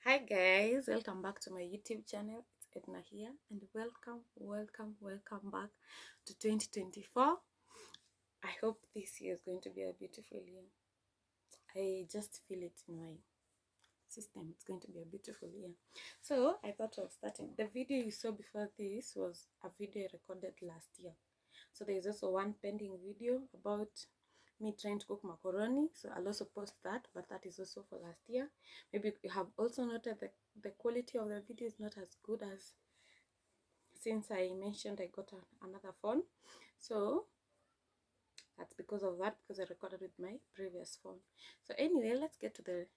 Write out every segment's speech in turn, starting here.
Hi guys, welcome back to my YouTube channel. It's Edna here, and welcome back to 2024. I hope this year is going to be a beautiful year. I just feel it in my system. It's going to be a beautiful year. So I thought of starting. The video you saw before this was a video I recorded last year. So there's also one pending video about me trying to cook macaroni, so I'll also post that, but that is also for last year. Maybe you have also noted that the quality of the video is not as good as since I mentioned I got another phone. So that's because of that, because I recorded with my previous phone. So anyway, let's get to the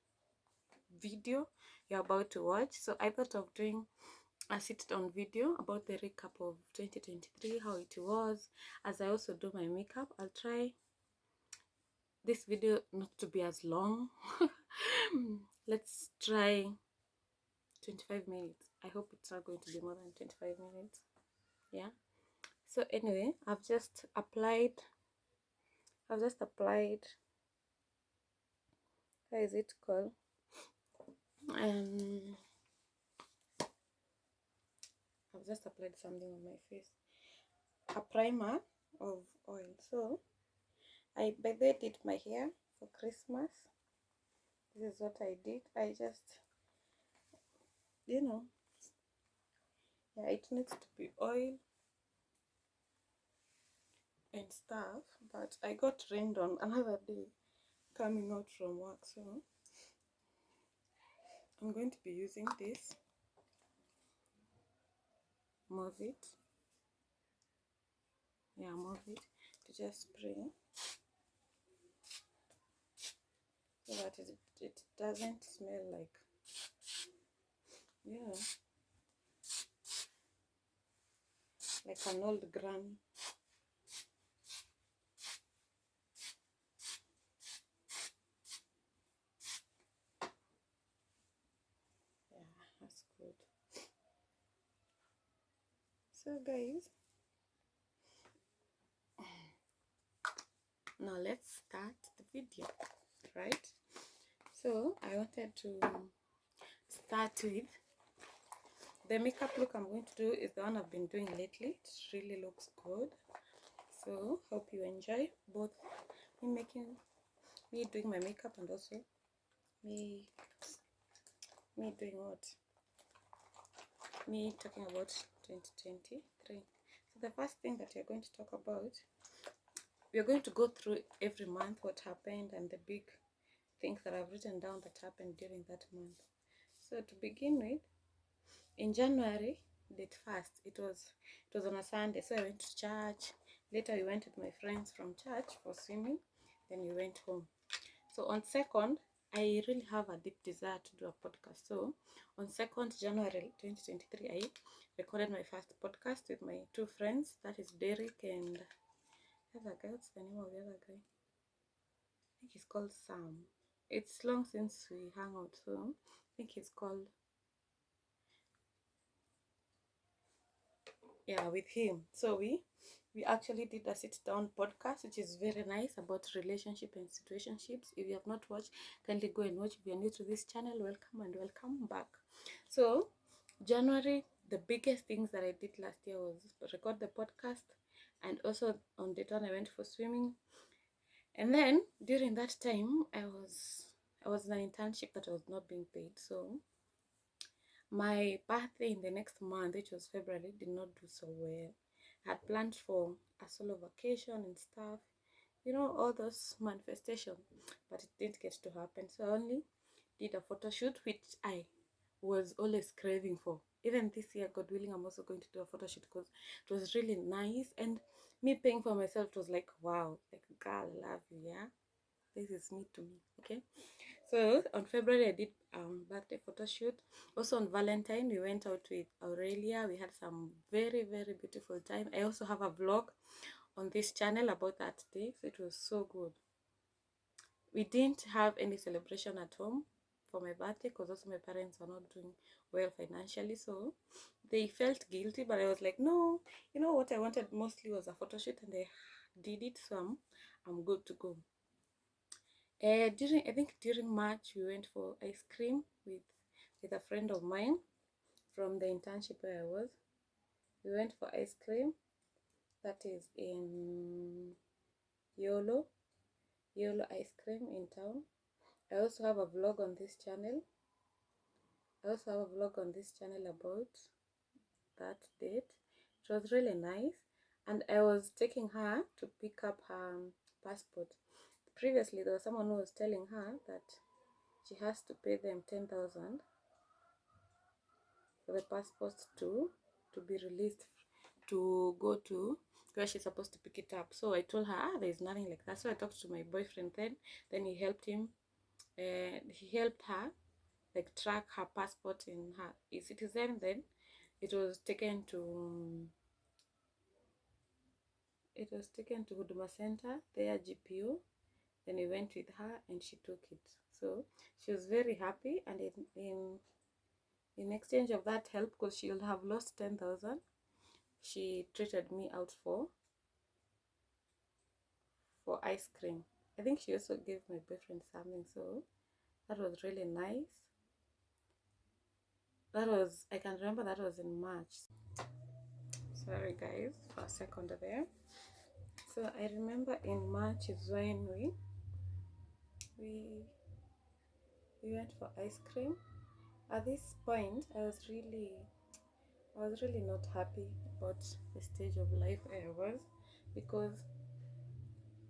video you're about to watch. So I thought of doing a sit-down video about the recap of 2023, how it was. As I also do my makeup, I'll try this video not to be as long. Let's try 25 minutes. I hope it's not going to be more than 25 minutes. Yeah. So anyway, I've just applied how is it called? I've just applied something on my face. A primer of oil. So I by the way did my hair for Christmas. This is what I did. I just yeah, it needs to be oil and stuff, but I got rained on another day coming out from work, so I'm going to be using this move it to just spray so that it doesn't smell like like an old granny. Yeah, that's good. So guys, now let's start the video, right? So I wanted to start with the makeup look I'm going to do is the one I've been doing lately. It really looks good. So hope you enjoy both me doing my makeup and also me doing what? Me talking about 2023. So the first thing that we're going to talk about, we're going to go through every month what happened and the big things that I've written down that happened during that month. So to begin with, in January, date 1st, it was on a Sunday, so I went to church. Later we went with my friends from church for swimming, then we went home. So on 2nd, I really have a deep desire to do a podcast. So on 2nd January 2023, I recorded my first podcast with my two friends, that is Derek and the other guy. What's the name of the other guy? I think he's called Sam. It's long since we hung out, so I think he's called, yeah, with him. So we actually did a sit-down podcast, which is very nice, about relationship and situationships. If you have not watched, kindly go and watch. If you're new to this channel, welcome and welcome back. So January, the biggest things that I did last year was record the podcast, and also on the turn I went for swimming. And then during that time, I was in an internship that I was not being paid. So my birthday in the next month, which was February, did not do so well. I had planned for a solo vacation and stuff, all those manifestations, but it didn't get to happen. So I only did a photo shoot, which I was always craving for. Even this year, God willing, I'm also going to do a photo shoot because it was really nice. And me paying for myself, it was like, wow, like, girl, I love you, yeah? This is me to me, okay? So on February, I did birthday photo shoot. Also on Valentine, we went out with Aurelia. We had some very, very beautiful time. I also have a vlog on this channel about that day. So it was so good. We didn't have any celebration at home for my birthday because also my parents are not doing well financially. So they felt guilty, but I was like, no, what I wanted mostly was a photo shoot, and I did it. So I'm good to go. I think during March we went for ice cream with with a friend of mine from the internship where I was. We went for ice cream. That is in Yolo ice cream in town. I also have a vlog on this channel. About that date. It was really nice, and I was taking her to pick up her passport. Previously, there was someone who was telling her that she has to pay them 10,000 for the passport to be released to go to where she's supposed to pick it up. So I told her, there's nothing like that. So I talked to my boyfriend then he helped him. He helped her like track her passport in her e-citizen. Then it was taken to Huduma Center, their GPO. Then we went with her and she took it. So she was very happy, and in exchange of that help, because she would have lost 10,000, she treated me out for ice cream. I think she also gave my boyfriend something, so that was really nice. I can remember that was in March. Sorry guys for a second there. So I remember in March is when we went for ice cream. At this point, I was really not happy about the stage of life I was, because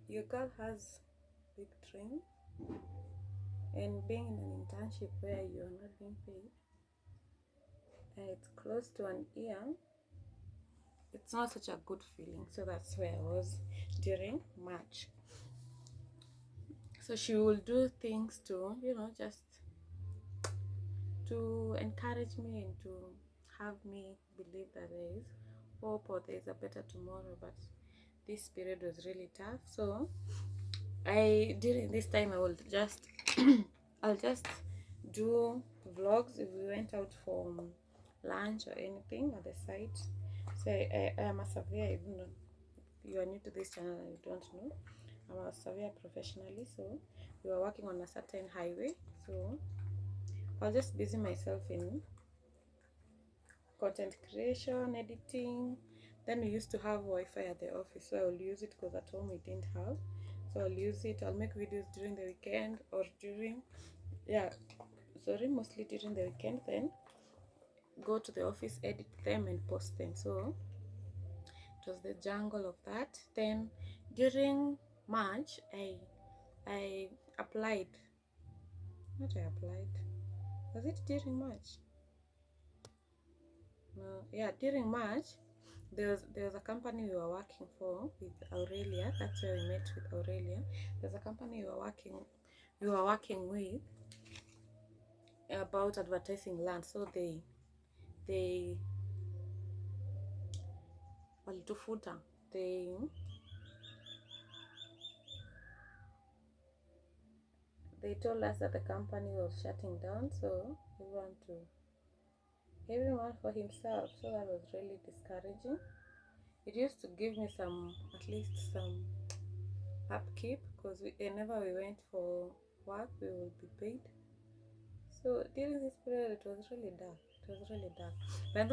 your girl has big dreams, and being in an internship where you are not being paid and it's close to an year, it's not such a good feeling. So that's where I was during March. So she will do things to, just to encourage me and to have me believe that there is hope or there is a better tomorrow. But this period was really tough. So during this time I will just I'll just do vlogs if we went out for lunch or anything at the site. So I am a surveyor. Even though you are new to this channel and you don't know, I'm a surveyor professionally. So we were working on a certain highway, so I'll just busy myself in content creation, editing. Then we used to have Wi-Fi at the office, so I'll use it because at home we didn't have. So I'll use it. I'll make videos during the weekend or mostly during the weekend. Then go to the office, edit them, and post them. So it was the jungle of that. Then during March, I applied. Not I applied. Was it during March? No. Yeah, during March, there was a company we were working for with Aurelia. That's where we met with Aurelia. There's a company we were working with about advertising land. So they walitufuta they told us that the company was shutting down, so everyone for himself. So that was really discouraging. It used to give me at least some upkeep, because whenever we went for work we would be paid. So during this period it was really dark. But I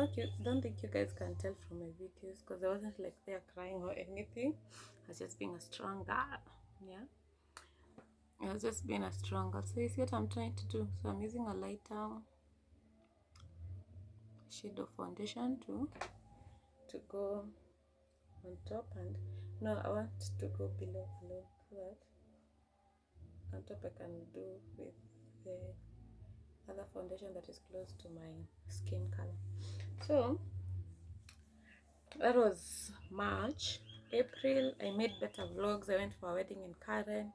don't think you guys can tell from my videos, because I wasn't like there crying or anything. I was just being a strong girl. Yeah, I was just being a strong girl. So you see what I'm trying to do. So I'm using a lighter shade of foundation to go on top, and no, I want to go below, so that on top I can do with the other foundation that is close to my skin color. So that was March. April, I made better vlogs. I went for a wedding in Karen.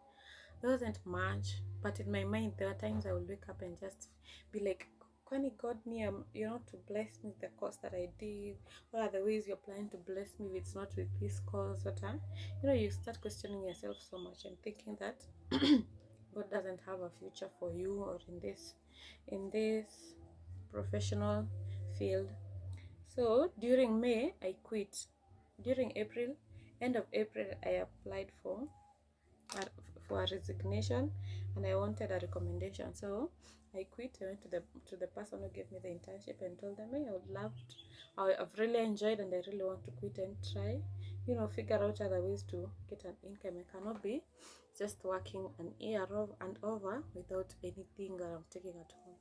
It wasn't much, but in my mind there were times I would wake up and just be like, Kwani God me, to bless me with the course that I did. What are the ways you're planning to bless me if it's not with this course? You start questioning yourself so much and thinking that God doesn't have a future for you, or in this professional field. So during May I quit. During April, end of April, I applied for a resignation, and I wanted a recommendation. So I quit. I went to the person who gave me the internship and told them, hey, I've really enjoyed and I really want to quit and try, figure out other ways to get an income. I cannot be just working an year and over without anything that I'm taking at home.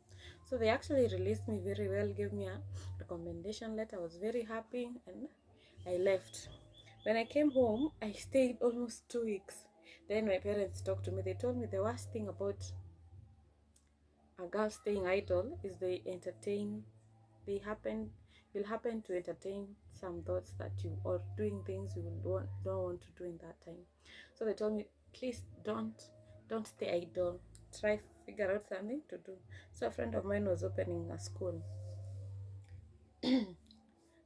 So they actually released me very well, gave me a recommendation letter. I was very happy and I left. When I came home, I stayed almost 2 weeks. Then my parents talked to me. They told me the worst thing about a girl staying idle is you'll happen to entertain some thoughts that you or doing things you don't want to do in that time. So they told me, please don't stay idle. Try figure out something to do. So a friend of mine was opening a school.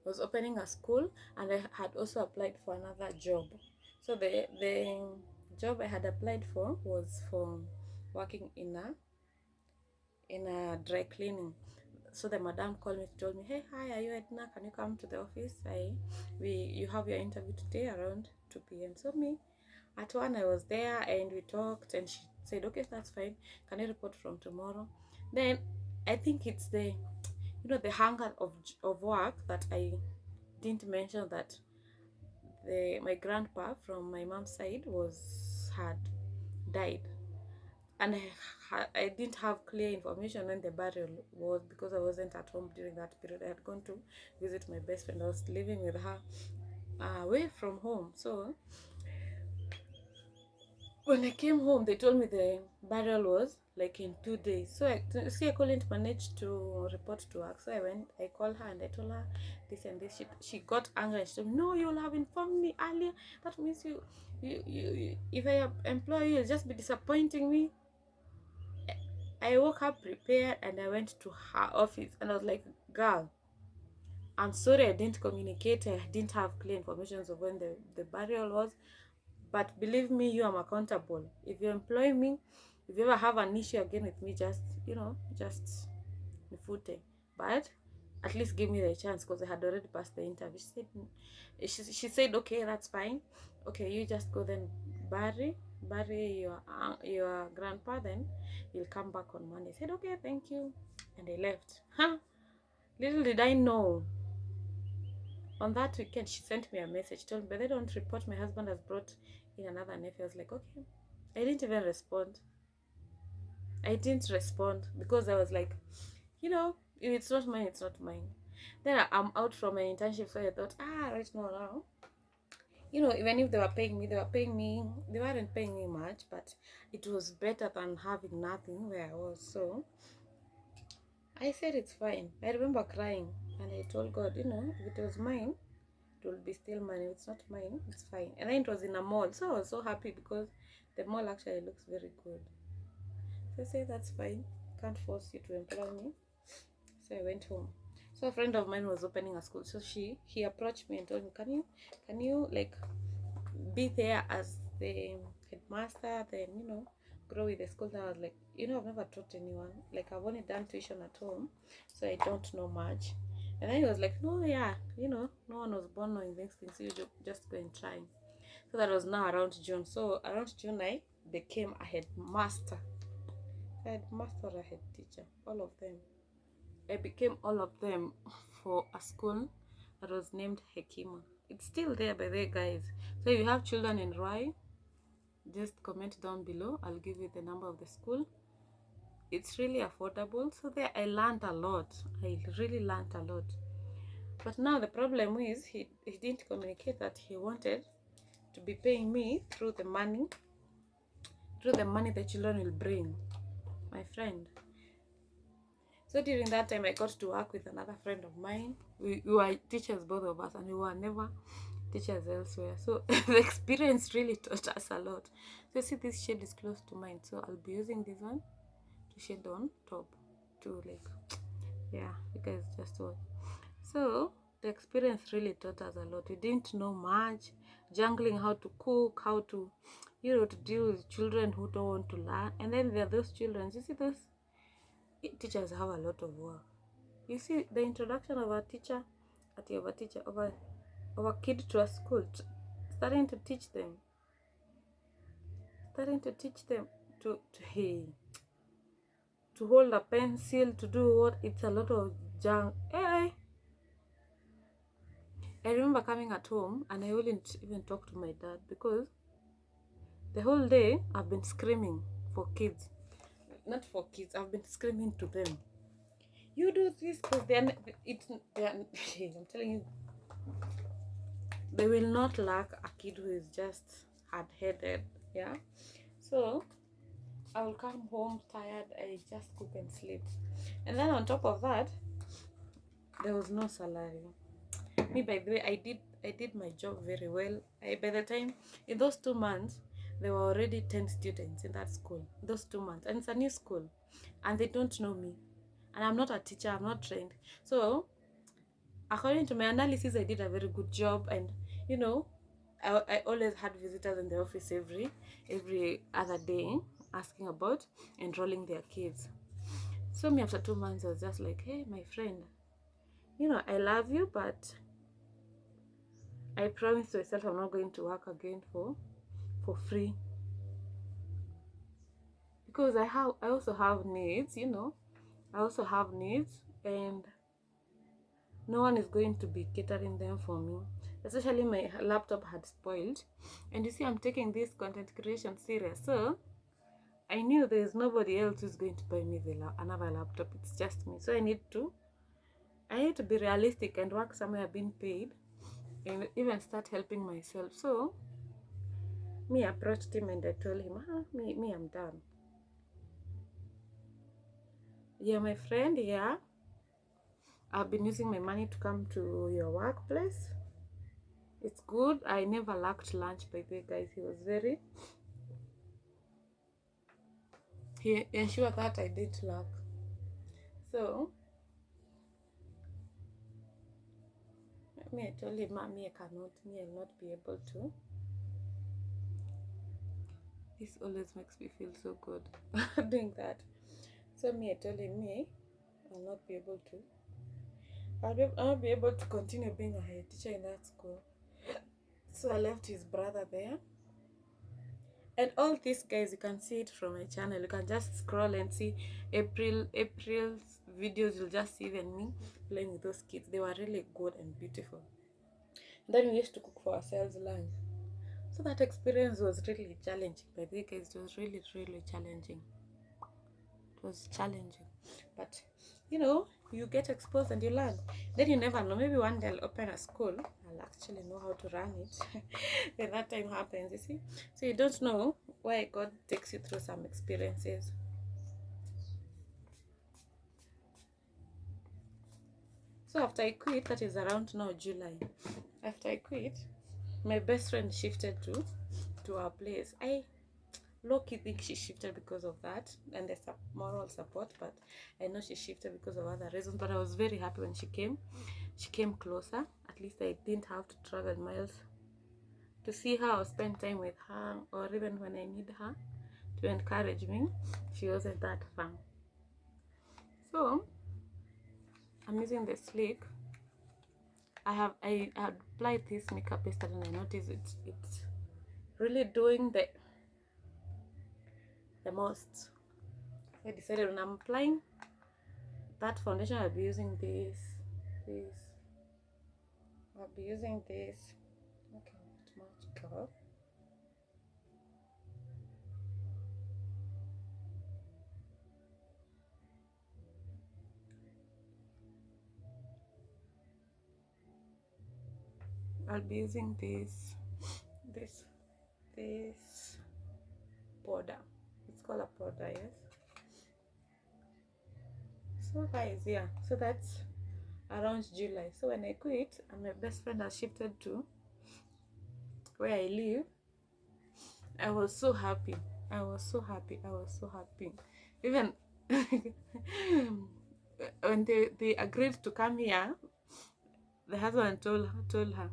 Was opening a school, and I had also applied for another job. So the job I had applied for was for working in a dry cleaning. So the madam called me, told me, hey, hi, are you Edna? Can you come to the office? You have your interview today around 2 p.m. So me, at 1 I was there and we talked and she said, okay, that's fine. Can you report from tomorrow? Then I think it's the hunger of work that I didn't mention that my grandpa from my mom's side had died, and I didn't have clear information when the burial was because I wasn't at home during that period. I had gone to visit my best friend. I was living with her away from home. So when I came home, they told me the burial was like in 2 days. So I couldn't manage to report to work. So I called her and I told her this and this. She got angry. She said, no, you'll have informed me earlier. That means if I employ you, you'll just be disappointing me. I woke up prepared and I went to her office and I was like, girl, I'm sorry I didn't communicate. I didn't have clear information of when the burial was. But believe me, you am accountable. If you employ me, if you ever have an issue again with me, just nifute. But at least give me the chance because I had already passed the interview. She said, okay, that's fine. Okay, you just go then bury your grandpa, then you'll come back on Monday. I said, okay, thank you. And I left. Huh? Little did I know. On that weekend, she sent me a message, told me, but they don't report my husband has brought in another nephew. I was like, okay. I didn't even respond. I didn't respond because I was like, if it's not mine, it's not mine. Then I'm out from my internship, so I thought, right now, even if they weren't paying me much, but it was better than having nothing where I was. So I said, it's fine. I remember crying and I told God, if it was mine, it will be still mine. If it's not mine, it's fine. And then it was in a mall, so I was so happy because the mall actually looks very good. So I said, that's fine. Can't force you to employ me. So I went home. So a friend of mine was opening a school. So he approached me and told me, can you like be there as the headmaster, then grow with the school. And I was like, I've never taught anyone. Like I've only done tuition at home, so I don't know much. And then he was like, no, yeah, no one was born knowing these things, so you just go and try. So that was now around June. So around June I became a headmaster. Headmaster or a head teacher, all of them. I became all of them for a school that was named Hekima. It's still there by the way, guys. So if you have children in Rai, just comment down below. I'll give you the number of the school. It's really affordable. So there I learned a lot. I really learned a lot. But now the problem is he didn't communicate that he wanted to be paying me through the money the children will bring, my friend. So during that time, I got to work with another friend of mine. We were teachers, both of us, and we were never teachers elsewhere. So the experience really taught us a lot. So you see, this shade is close to mine. So I'll be using this one to shade on top to you guys just watch. So the experience really taught us a lot. We didn't know much, jungling how to cook, how to, to deal with children who don't want to learn. And then there are those children, you see those teachers have a lot of work. You see the introduction of a teacher of a kid to a school, starting to teach them to to hold a pencil, to do what, it's a lot of junk. Hey, I remember coming at home and I wouldn't even talk to my dad because the whole day I've been screaming for kids. Not for kids, I've been screaming to them. You do this because I'm telling you, they will not lack a kid who is just hard-headed. Yeah. So I will come home tired, I just cook and sleep. And then on top of that, there was no salary. Me, by the way, I did my job very well. By the time, in those 2 months, there were already 10 students in that school. Those 2 months. And it's a new school. And they don't know me. And I'm not a teacher, I'm not trained. So according to my analysis, I did a very good job. And you know, I always had visitors in the office every other day asking about enrolling their kids. So me, after 2 months, I was just like, hey, my friend, I love you, but I promise myself I'm not going to work again for free, because I also have needs. I also have needs, and no one is going to be catering them for me. Especially my laptop had spoiled, and you see, I'm taking this content creation serious, so I knew there's nobody else who's going to buy me another laptop. It's just me. So I need to be realistic and work somewhere being paid, and even start helping myself. So me approached him and I told him, me, I'm done. Yeah, my friend, yeah, I've been using my money to come to your workplace. It's good. I never lacked lunch, by the way, guys. He ensured that I didn't lack. So I told him, I'll not be able to. This always makes me feel so good doing that. So I told him, I'll not be able to. I'll be able to continue being a head teacher in that school. So I left his brother there. And all these guys, you can see it from my channel. You can just scroll and see April's videos. You'll just see even me playing with those kids. They were really good and beautiful. And then we used to cook for ourselves lunch. So that experience was really challenging. By the way, guys, it was really, really challenging. It was challenging. But you get exposed and you learn. Then you never know. Maybe one day I'll open a school. I'll actually know how to run it when that time happens, you see. So you don't know why God takes you through some experiences. So after I quit, that is around now July. After I quit, my best friend shifted to our place. I low-key think she shifted because of that and the moral support, but I know she shifted because of other reasons. But I was very happy when she came. She came closer. At least I didn't have to travel miles to see her or spend time with her, or even when I need her to encourage me, she wasn't that fun. So I'm using the Sleek. I applied this makeup yesterday and I noticed it's really doing the most. I decided when I'm applying that foundation, I'll be using this. I'll be using this. Okay, not much color. I'll be using this powder. It's called a powder, yes. So guys, yeah. So that's around July. So when I quit and my best friend has shifted to where I live, I was so happy. I was so happy. Even when they agreed to come here, the husband told her,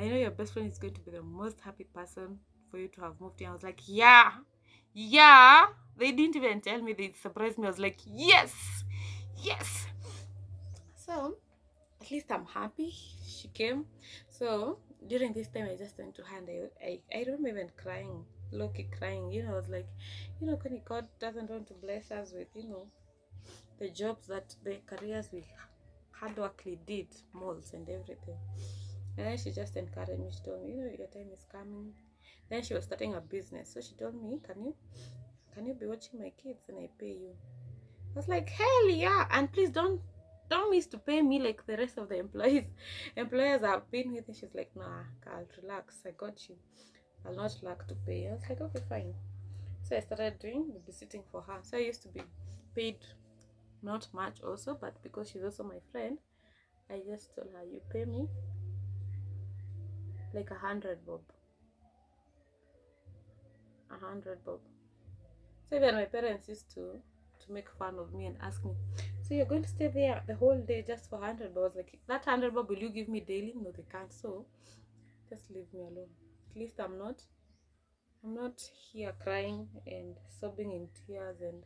I know your best friend is going to be the most happy person for you to have moved here. I was like, yeah. They didn't even tell me. They surprised me. I was like, yes. So at least I'm happy she came. So during this time, I just went to her and I remember even crying, low-key crying. I was like, God doesn't want to bless us with, the jobs, that the careers we hard workly did, malls and everything. And then she just encouraged me. She told me, your time is coming. Then she was starting a business, so she told me, can you be watching my kids and I pay you? I was like, hell yeah! And please don't miss to pay me like the rest of the employers I've been with. And she's like, nah, Carl, relax, I got you. I'll not lack to pay. I was like, okay, fine. So I started doing babysitting for her. So I used to be paid not much also, but because she's also my friend, I just told her, you pay me like 100 bob. 100 bob. So even my parents used to make fun of me and ask me, so you're going to stay there the whole day just for 100 bob? I was like, that 100 bob, will you give me daily? No, they can't. So just leave me alone. At least I'm not here crying and sobbing in tears and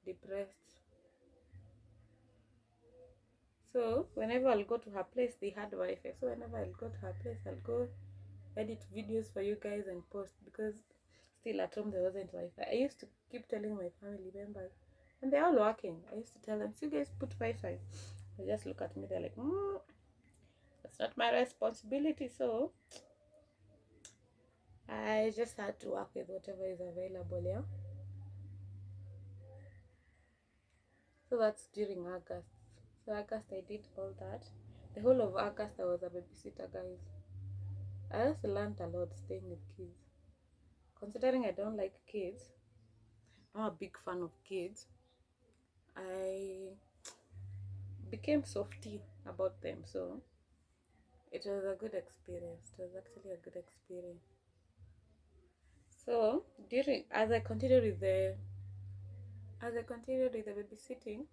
depressed. So whenever I'll go to her place, they had Wi-Fi. So whenever I'll go to her place, I'll go edit videos for you guys and post, because still at home there wasn't Wi-Fi. I used to keep telling my family members, and they're all working. I used to tell them, so you guys put Wi-Fi. They just look at me, they're like, that's not my responsibility. So I just had to work with whatever is available, yeah. So that's during August. So August I did all that. The whole of August I was a babysitter, guys. I also learned a lot staying with kids. Considering I don't like kids, I'm a big fan of kids. I became softy about them, so it was a good experience. It was actually a good experience. So during as I continued with the babysitting,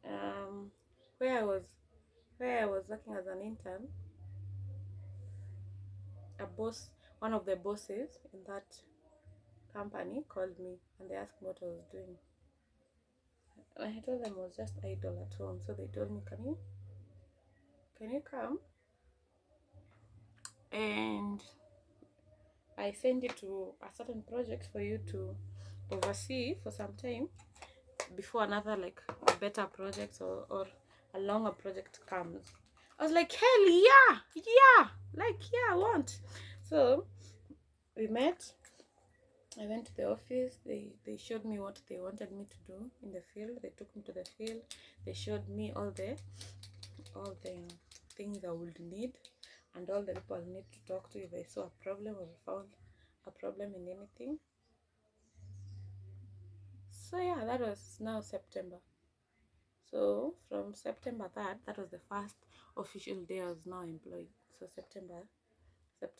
um, where I was where I was working as an intern, a boss, one of the bosses in that company called me and they asked me what I was doing. And I told them I was just idle at home. So they told me, can you come and I send you to a certain project for you to oversee for some time before another like better project or a longer project comes. I was like, hell yeah, I want. So we met. I went to the office. They showed me what they wanted me to do in the field. They took me to the field. They showed me all the things I would need and all the people I need to talk to if I saw a problem or found a problem in anything. So yeah, that was now September. So from September that was the first official day I was now employed. So September that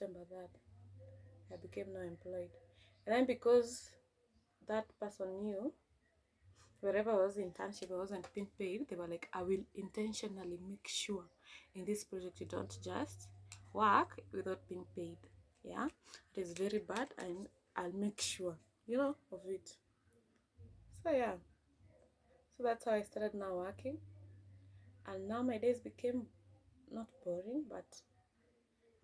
I became now employed. And then because that person knew wherever I was internship I wasn't being paid, they were like, I will intentionally make sure in this project you don't just work without being paid. Yeah, it is very bad and I'll make sure, of it. So yeah, so that's how I started now working. And now my days became not boring, but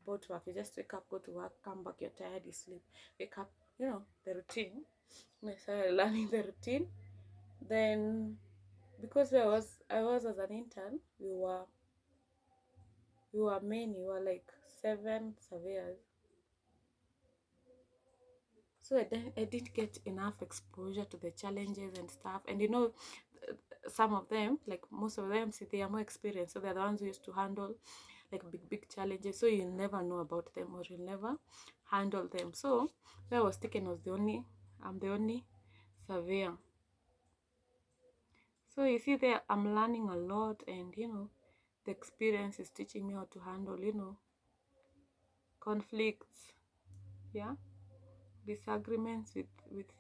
about work. You just wake up, go to work, come back, you're tired, you sleep. Wake up, the routine. And I started learning the routine. Then because I was as an intern, we were many, we were like 7 surveyors. So I didn't get enough exposure to the challenges and stuff. And some of them, like most of them, see, they are more experienced. So they're the ones who used to handle like big challenges. So you'll never know about them or you'll never handle them. So where I was taken was I'm the only surveyor. So you see there, I'm learning a lot, and the experience is teaching me how to handle, conflicts, yeah, disagreements with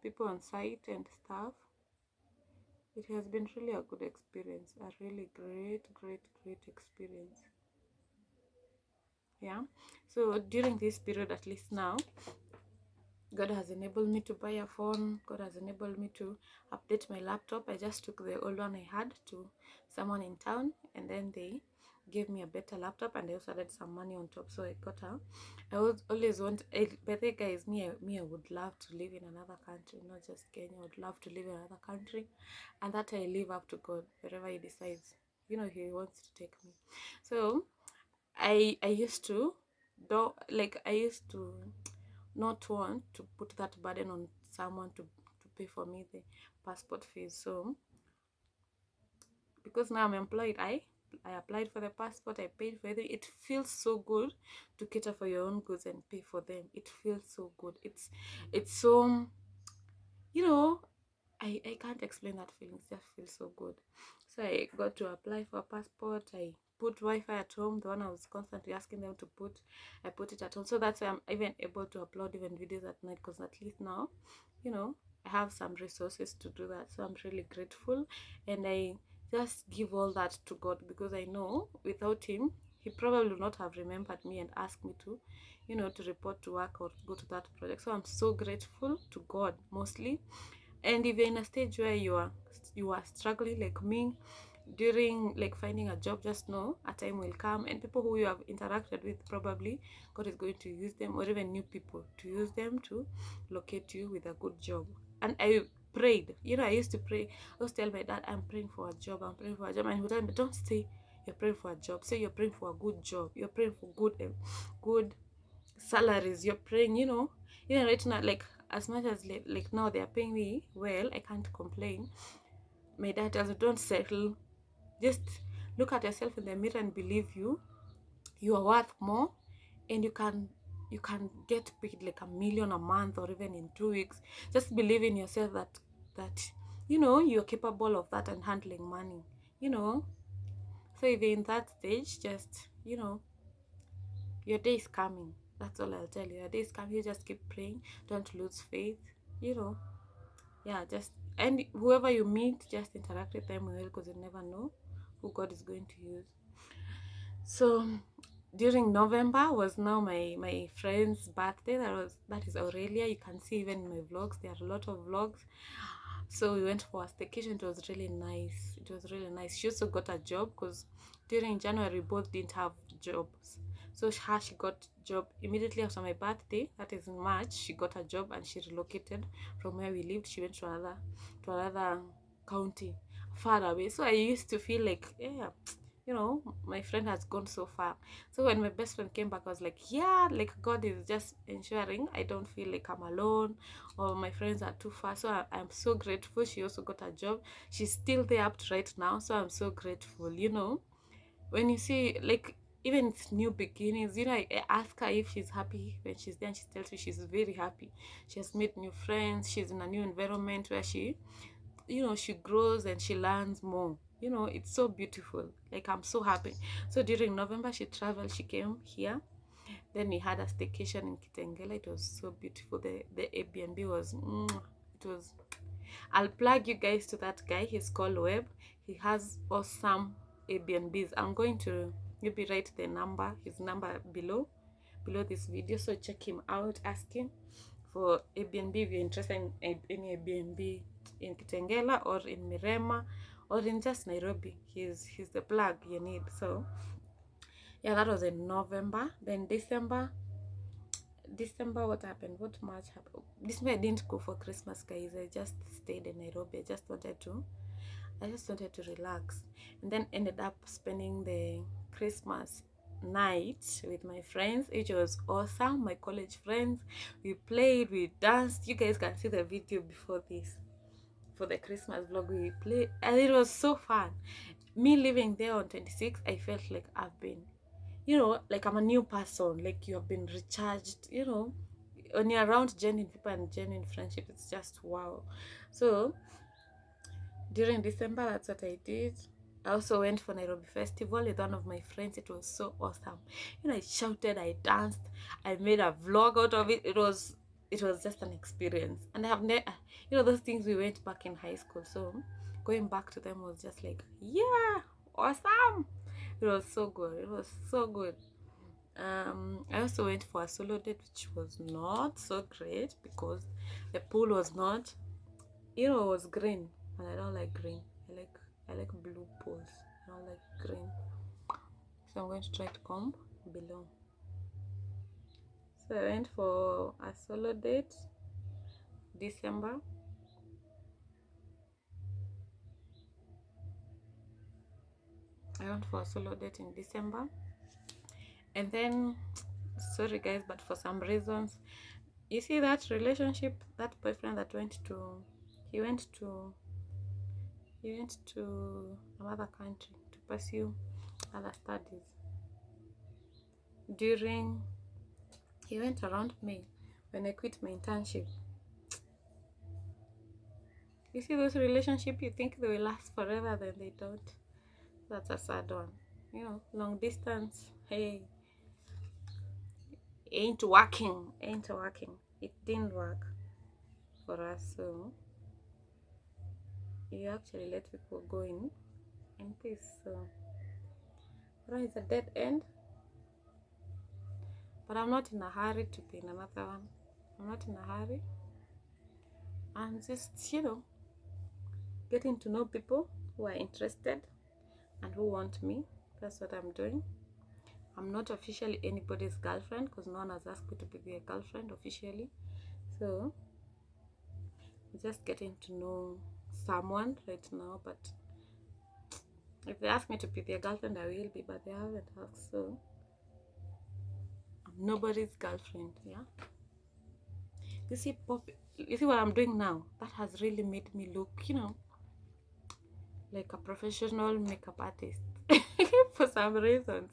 people on site and stuff. It has been really a good experience, a really great experience. Yeah. So during this period, at least now, God has enabled me to buy a phone. God has enabled me to update my laptop. I just took the old one I had to someone in town, and then they gave me a better laptop, and I also added some money on top. So I got a, I would always want, by the way, guys, me, I would love to live in another country, not just Kenya. I would love to live in another country, and that I leave up to God, wherever He decides, He wants to take me. So I used to, do like I used to not want to put that burden on someone to pay for me the passport fees. So because now I'm employed, I applied for the passport, I paid for it. It feels so good to cater for your own goods and pay for them. It feels so good. It's so, you know, I can't explain that feeling. It just feels so good. So I got to apply for a passport. I put Wi-Fi at home, the one I was constantly asking them to put. I put it at home. So that's why I'm even able to upload even videos at night, because at least now, I have some resources to do that. So I'm really grateful, and I just give all that to God, because I know without Him, He probably would not have remembered me and asked me to, to report to work or go to that project. So I'm so grateful to God mostly. And if you're in a stage where you are struggling like me during like finding a job, just know a time will come, and people who you have interacted with, probably God is going to use them, or even new people, to use them to locate you with a good job. And I prayed, I used to pray. I used to tell my dad, I'm praying for a job, I'm praying for a job. And he would tell me, don't say you're praying for a job, say you're praying for a good job, you're praying for good salaries, you're praying, right now, like as much as like now they are paying me well, I can't complain. My dad tells me, don't settle, just look at yourself in the mirror and believe you are worth more, and you can get paid like 1 million a month, or even in 2 weeks. Just believe in yourself that you're capable of that and handling money. So if you're in that stage, just your day is coming. That's all I'll tell you. Your day is coming. You just keep praying. Don't lose faith. Yeah, just, and whoever you meet, just interact with them well, because you never know who God is going to use. So during November was now my friend's birthday. That is Aurelia. You can see even in my vlogs, there are a lot of vlogs. So we went for a staycation. It was really nice. It was really nice. She also got a job, because during January both didn't have jobs. So she got job immediately after my birthday. That is in March. She got a job, and she relocated from where we lived. She went to another county, far away. So I used to feel like, yeah, my friend has gone so far. So when my best friend came back, I was like, yeah, like God is just ensuring I don't feel like I'm alone, or my friends are too far. So I'm so grateful. She also got a job. She's still there up to right now. So I'm so grateful. When you see, like, even it's new beginnings, I ask her if she's happy when she's there, and she tells me she's very happy. She has made new friends. She's in a new environment where she grows and she learns more. It's so beautiful. Like, I'm so happy. So during November, she traveled. She came here. Then we had a staycation in Kitengela. It was so beautiful. The Airbnb was, it was. I'll plug you guys to that guy. He's called Web. He has awesome Airbnbs. I'm going to maybe write his number below this video. So check him out. Ask him for Airbnb if you're interested in any Airbnb in Kitengela or in Mirema or in just Nairobi. He's the plug you need. So yeah, that was in November. Then December, what happened? What March happened? December, I didn't go for Christmas, guys. I just stayed in Nairobi. I just wanted to relax, and then ended up spending the Christmas night with my friends, which was awesome. My college friends, we played, we danced. You guys can see the video before this. For the Christmas vlog, we played, and it was so fun. Me living there on 26, I felt like I've been, like I'm a new person. Like, you have been recharged. When you're around genuine people and genuine friendship, it's just wow. So during December, that's what I did. I also went for Nairobi Festival with one of my friends. It was so awesome. I shouted, I danced, I made a vlog out of it. It was just an experience. And I have never, those things we went back in high school. So going back to them was just like, yeah, awesome. It was so good. It was so good. I also went for a solo date, which was not so great, because the pool was not, it was green, and I don't like green. I like blue pools. I don't like green. So I'm going to try to comb below. So I went for a solo date December. I went for a solo date in December, and then, sorry guys, but for some reasons, you see that relationship, that boyfriend that he went to another country to pursue other studies. During He went around May when I quit my internship. You see those relationships, you think they will last forever, then they don't. That's a sad one. Long distance, hey, ain't working. It didn't work for us, so you actually let people go in peace. So that is a dead end. But I'm not in a hurry to be in another one. I'm not in a hurry. I'm just, getting to know people who are interested and who want me. That's what I'm doing. I'm not officially anybody's girlfriend because no one has asked me to be their girlfriend officially. So I'm just getting to know someone right now. But if they ask me to be their girlfriend, I will be. But they haven't asked, so I'm nobody's girlfriend. Yeah. You see, you see what I'm doing now? That has really made me look, like a professional makeup artist for some reasons.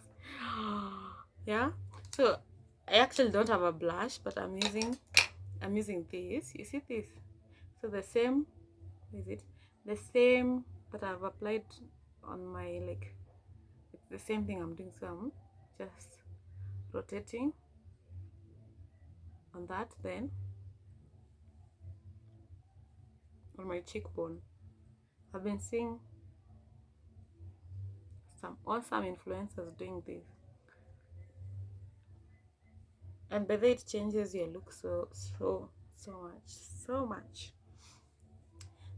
Yeah. So I actually don't have a blush, but I'm using this. You see this? So the same, is it the same? But I've applied on my, like, it's the same thing I'm doing. So I'm just rotating on that, then on my cheekbone. I've been seeing some awesome influencers doing this, and by the way, it changes your look so much.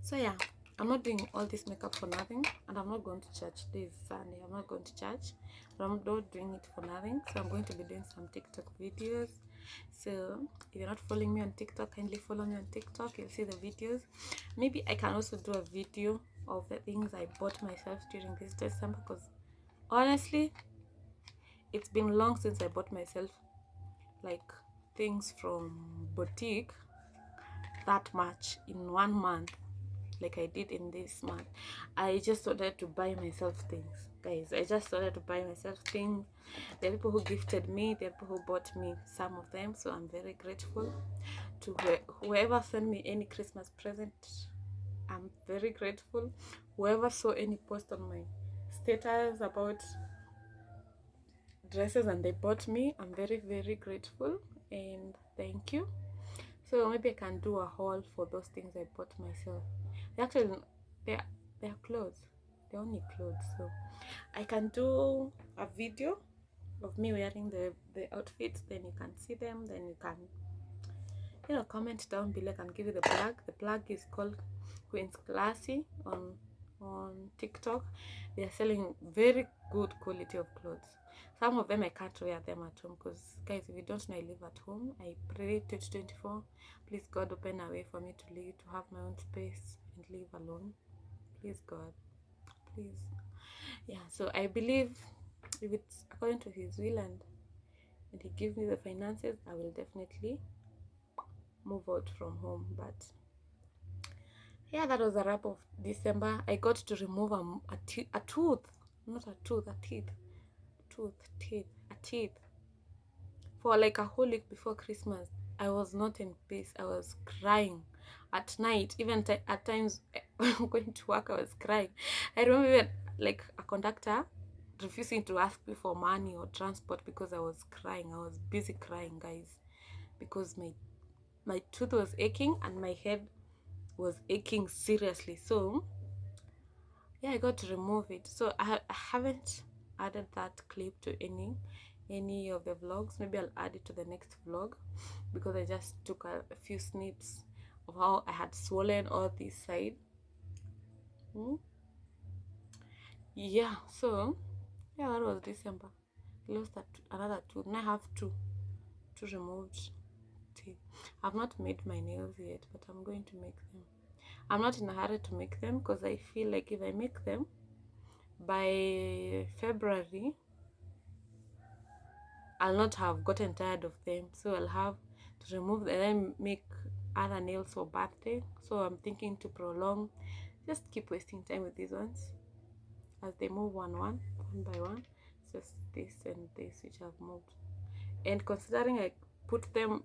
So yeah, I'm not doing all this makeup for nothing, and I'm not going to church this Sunday. I'm not going to church, but I'm not doing it for nothing. So I'm going to be doing some TikTok videos. So if you're not following me on TikTok, kindly follow me on TikTok. You'll see the videos. Maybe I can also do a video of the things I bought myself during this December, because honestly, it's been long since I bought myself, like, things from boutique that much in 1 month, like I did in this month. I just wanted to buy myself things, guys. I just wanted to buy myself things. There are people who gifted me, there are people who bought me some of them, so I'm very grateful to whoever sent me any Christmas present. I'm very grateful. Whoever saw any post on my status about dresses and they bought me, I'm very, very grateful, and thank you. So maybe I can do a haul for those things I bought myself. Actually, they're clothes. They're only clothes. So I can do a video of me wearing the outfits. Then you can see them. Then you can, comment down below. I can give you the plug. The plug is called Queen's Classy on TikTok. They are selling very good quality of clothes. Some of them I can't wear them at home because, guys, if you don't know, I live at home. I pray 2024. Please, God, open a way for me to live, to have my own space and live alone. Please, God, please. Yeah, so I believe if it's according to His will and He gives me the finances, I will definitely move out from home. But yeah, that was a wrap of December. I got to remove a tooth, not a tooth, a teeth, a teeth for like a whole week before Christmas. I was not in peace. I was crying at night. Even at times going to work, I was crying. I remember even, like, a conductor refusing to ask me for money or transport because I was crying. I was busy crying, guys, because my tooth was aching and my head was aching seriously. So yeah, I got to remove it. So I haven't added that clip to any of the vlogs. Maybe I'll add it to the next vlog, because I just took a few snips of how I had swollen all this side. Yeah, so Yeah, that was December. I lost another two. Now I have two removed teeth. I've not made my nails yet, but I'm going to make them. I'm not in a hurry to make them because I feel like if I make them by February, I'll not have gotten tired of them. So I'll have to remove them and then make other nails for birthday. So I'm thinking to prolong, just keep wasting time with these ones as they move one by one. Just this and this which I've moved. And considering I put them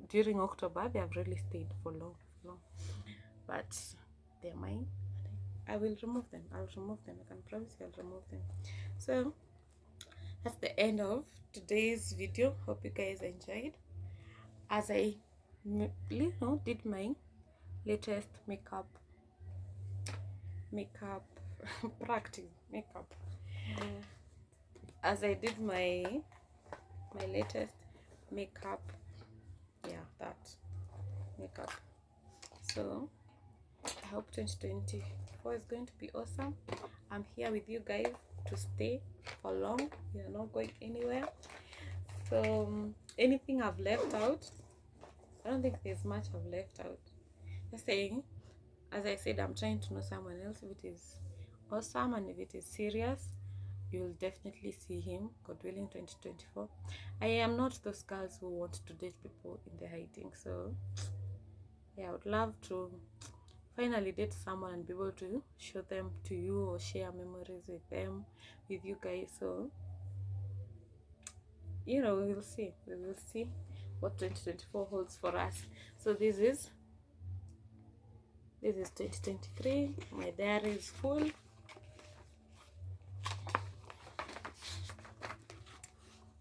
during October, they have really stayed for long. But they're mine. I will remove them. I'll remove them. I can promise you I'll remove them. So that's the end of today's video. Hope you guys enjoyed. As I did my latest makeup practice makeup. As I did my latest makeup, that makeup. So I hope 2024 is going to be awesome. I'm here with you guys to stay for long. We are not going anywhere. So anything I've left out, I don't think there's much I've left out. Just saying, as I said, I'm trying to know someone else. If it is awesome and if it is serious, you'll definitely see him, God willing, 2024. I am not those girls who want to date people in the hiding. So yeah, I would love to finally date someone and be able to show them to you or share memories with them, with you guys. So we will see what 2024 holds for us. So this is 2023. My diary is full.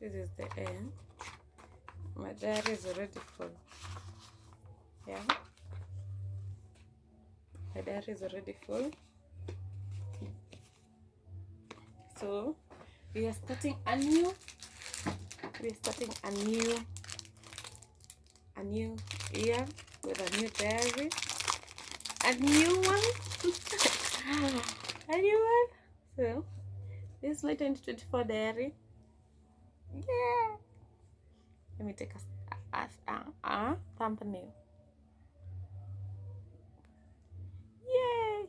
This is the end. My diary is already full. Yeah, my diary is already full. So we are starting a new year with a new diary, a new one. A new one. So this is my 2024 diary. Yeah, let me take a thumbnail. Yay.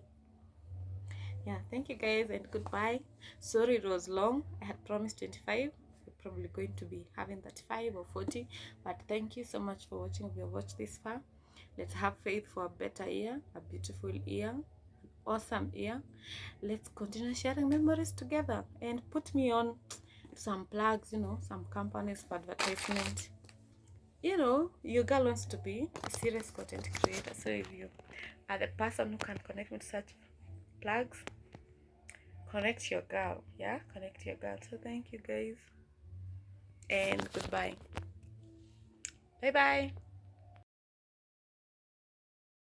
Yeah, thank you guys and goodbye. Sorry it was long. I had promised 25. We're probably going to be having 35 or 40, but thank you so much for watching. If you have watched this far, let's have faith for a better year, a beautiful year, an awesome year. Let's continue sharing memories together and put me on some plugs, some companies for advertisement. Your girl wants to be a serious content creator. So if you are the person who can connect me to such plugs, connect your girl. Connect your girl. So thank you guys and goodbye. Bye bye.